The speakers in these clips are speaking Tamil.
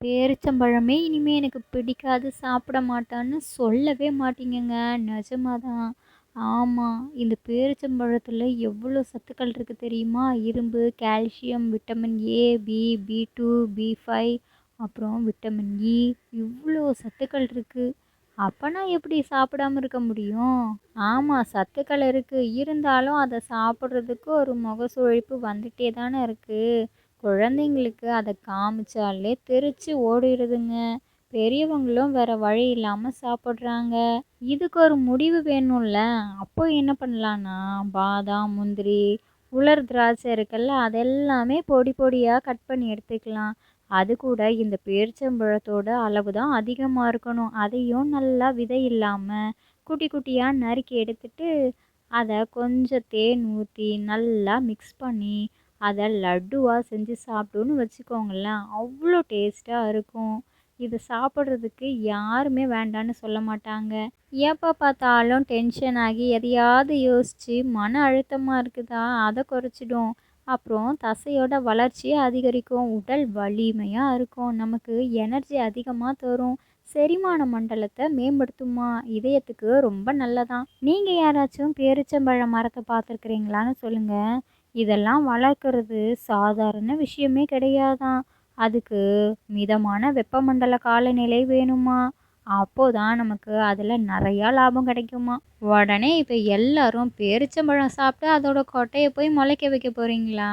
பேரிச்சம்பழமே இனிமே எனக்கு பிடிக்காது, சாப்பிட மாட்டான்னு சொல்லவே மாட்டீங்கங்க. நிஜமா தான். ஆமா. இந்த பேரிச்சம்பழத்தில எவ்வளோ சத்துக்கள் இருக்கு தெரியுமா? இரும்பு, கால்சியம், விட்டமின் ஏ, பி, பி2, பி5 அப்புறம் விட்டமின் இ இவ்ளோ சத்துக்கள் இருக்கு. அப்பனா எப்படி சாப்பிடாம இருக்க முடியும்? ஆமா, சத்துக்கள் இருக்கு. இருந்தாலும் அத சாப்பிட்றதுக்கு ஒரு முகசுழிப்பு வந்துட்டே தானே இருக்கு. குழந்தைங்களுக்கு அத காமிச்சாலே தெரிச்சு ஓடிடுதுங்க. பெரியவங்களும் வேற வழி இல்லாம சாப்பிட்றாங்க. இதுக்கு ஒரு முடிவு வேணும்ல. அப்போ என்ன பண்ணலான்னா, பாதாம், முந்திரி, உலர் திராட்சை இருக்குல்ல, அதெல்லாமே பொடி பொடியா கட் பண்ணி எடுத்துக்கலாம். அது கூட இந்த பேரிச்சம்பழத்தோட அளவு தான் அதிகமா இருக்கணும். அதையும் நல்லா விதை இல்லாம குட்டி குட்டியா நறுக்கி எடுத்துட்டு, அத கொஞ்சம் தேன் ஊத்தி நல்லா மிக்ஸ் பண்ணி அத லட்டுவா செஞ்சு சாப்பிட்டோன்னு வச்சுக்கோங்களேன், அவ்வளோ டேஸ்ட்டா இருக்கும். இத சாப்பிட்றதுக்கு யாருமே வேண்டான்னு சொல்ல மாட்டாங்க. எப்ப பார்த்தாலும் டென்ஷன் ஆகி எதையாவது யோசிச்சு மன அழுத்தமா இருக்குதா, அத குறைச்சிடும். அப்புறம் தசையோட வளர்ச்சிய அதிகரிக்கும். உடல் வலிமையா இருக்கும். நமக்கு எனர்ஜி அதிகமா தரும். செரிமான மண்டலத்த மேம்படுத்துமா, இதயத்துக்கு ரொம்ப நல்லதாம். நீங்க யாராச்சும் பேரிச்சம்பழ மரத்த பார்த்துருக்கிறீங்களான்னு சொல்லுங்க. இதெல்லாம் வளர்க்கறது சாதாரண விஷயமே கிடையாதாம். அதுக்கு மிதமான வெப்பமண்டல காலநிலை வேணுமா. அப்போதான் நமக்கு அதில் நிறையா லாபம் கிடைக்குமா. உடனே இப்போ எல்லாரும் பேரிச்சம்பழம் சாப்பிட்டு அதோட கொட்டையை போய் முளைக்க வைக்க போறீங்களா?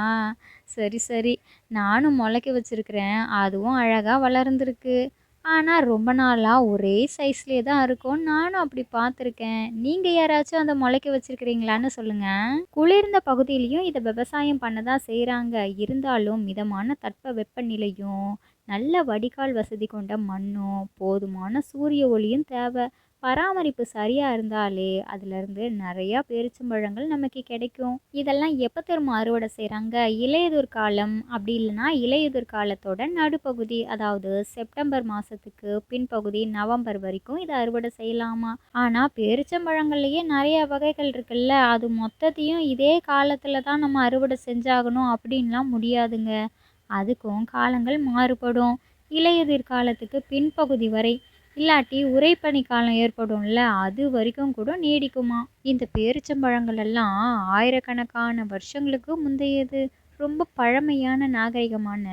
சரி சரி, நானும் முளைக்க வச்சிருக்கிறேன். அதுவும் அழகாக வளர்ந்துருக்கு. ஆனால் ரொம்ப நாளாக ஒரே சைஸ்லேயே தான் இருக்கும். நானும் அப்படி பார்த்துருக்கேன். நீங்கள் யாராச்சும் அதை முளைக்க வச்சிருக்கிறீங்களான்னு சொல்லுங்கள். குளிர்ந்த பகுதியிலையும் இதை விவசாயம் பண்ண தான் செய்கிறாங்க. இருந்தாலும் மிதமான தட்ப வெப்பநிலையும் நல்ல வடிகால் வசதி கொண்ட மண்ணும் போதுமான சூரிய ஒளியும் தேவை. பராமரிப்பு சரியாக இருந்தாலே அதுலேருந்து நிறையா பேரிச்சம்பழங்கள் நமக்கு கிடைக்கும். இதெல்லாம் எப்போ திரும்ப அறுவடை செய்கிறாங்க? இலையுதிர் காலம், அப்படி இல்லைன்னா இலையுதிர் காலத்தோட நடுப்பகுதி, அதாவது செப்டம்பர் மாதத்துக்கு பின்பகுதி நவம்பர் வரைக்கும் இதை அறுவடை செய்யலாமா. ஆனால் பேரிச்சம்பழங்கள்லேயே நிறைய வகைகள் இருக்குல்ல, அது மொத்தத்தையும் இதே காலத்தில் தான் நம்ம அறுவடை செஞ்சாகணும் அப்படின்லாம் முடியாதுங்க. அதுக்கும் காலங்கள் மாறுபடும். இலையுதிர் காலத்துக்கு பின்பகுதி வரை, இல்லாட்டி உறைபனி காலம் ஏற்படும்ல, அது வரைக்கும் கூட நீடிக்குமா. இந்த பேரிச்சம்பழங்கள் எல்லாம் ஆயிரக்கணக்கான வருஷங்களுக்கு முந்தையது. ரொம்ப பழமையான நாகரிகமான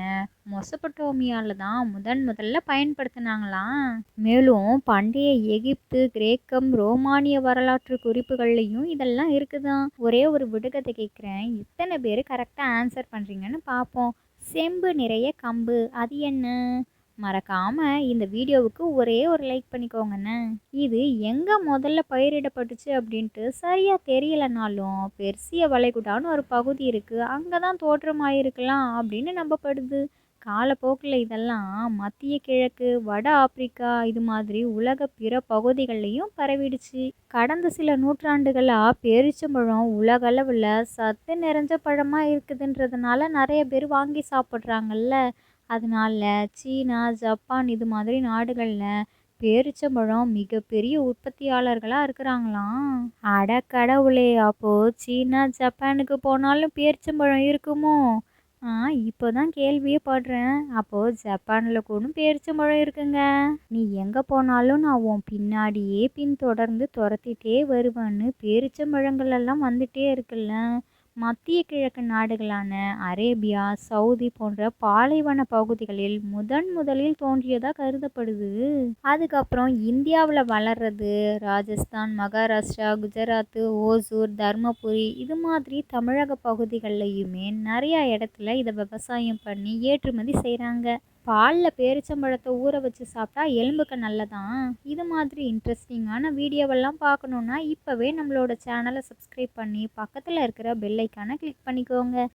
மொசபட்டோமியால தான் முதல்ல பயன்படுத்தினாங்களாம். மேலும் பண்டைய எகிப்து, கிரேக்கம், ரோமானிய வரலாற்று குறிப்புகள்லையும் இதெல்லாம் இருக்குதான். ஒரே ஒரு விடுகதை கேட்குறேன், இத்தனை பேர் கரெக்டாக ஆன்சர் பண்ணுறீங்கன்னு பார்ப்போம். செம்பு நிறைய கம்பு, அது என்ன? மறக்காம இந்த வீடியோவுக்கு ஒரே ஒரு லைக் பண்ணிக்கோங்கண்ணே. இது எங்க முதல்ல பயிரிடப்பட்டுச்சு அப்படின்ட்டு சரியா தெரியலனாலும் பெர்சிய வளைகுடான்னு ஒரு பகுதி இருக்கு, அங்கதான் தோற்றமாயிருக்கலாம் அப்படின்னு நம்பப்படுது. காலப்போக்கில் இதெல்லாம் மத்திய கிழக்கு, வட ஆப்பிரிக்கா இது மாதிரி உலக பிற பகுதிகள்லையும் பரவிடுச்சு. கடந்த சில நூற்றாண்டுகளாக பேரிச்சம்பழம் உலகளவில் சத்து நிறைஞ்ச பழமாக இருக்குதுன்றதுனால நிறைய பேர் வாங்கி சாப்பிட்றாங்கல்ல. அதனால சீனா, ஜப்பான் இது மாதிரி நாடுகளில் பேரிச்சம்பழம் மிகப்பெரிய உற்பத்தியாளர்களாக இருக்கிறாங்களாம். அட கடவுளே, அப்போ சீனா, ஜப்பானுக்கு போனாலும் பேரிச்சம்பழம் இருக்குமோ? இப்போ தான் கேள்வியே படுறேன். அப்போது ஜப்பானில் கூட பேரிச்சம்பழம் இருக்குங்க. நீ எங்கே போனாலும் நான் உன் பின்னாடியே பின்தொடர்ந்து துரத்திட்டே வருவேன்னு பேரிச்சம்பழங்கள் எல்லாம் வந்துட்டே இருக்குல்ல. மத்திய கிழக்கு நாடுகளான அரேபியா, சவுதி போன்ற பாலைவன பகுதிகளில் முதலில் தோன்றியதாக கருதப்படுது. அதுக்கப்புறம் இந்தியாவில் வளர்றது ராஜஸ்தான், மகாராஷ்டிரா, குஜராத், ஓசூர், தர்மபுரி இது மாதிரி தமிழக பகுதிகள்லையுமே நிறையா இடத்துல இதை விவசாயம் பண்ணி ஏற்றுமதி செய்கிறாங்க. பாலில் பேரிச்சம்பழத்தை ஊற வச்சு சாப்பிட்டா எலும்புக்கு நல்லதான். இது மாதிரி இன்ட்ரெஸ்டிங்கான வீடியோவெல்லாம் பார்க்கணுன்னா இப்போவே நம்மளோட சேனலை சப்ஸ்கிரைப் பண்ணி பக்கத்தில் இருக்கிற பெல் ஐக்கானை கிளிக் பண்ணிக்கோங்க.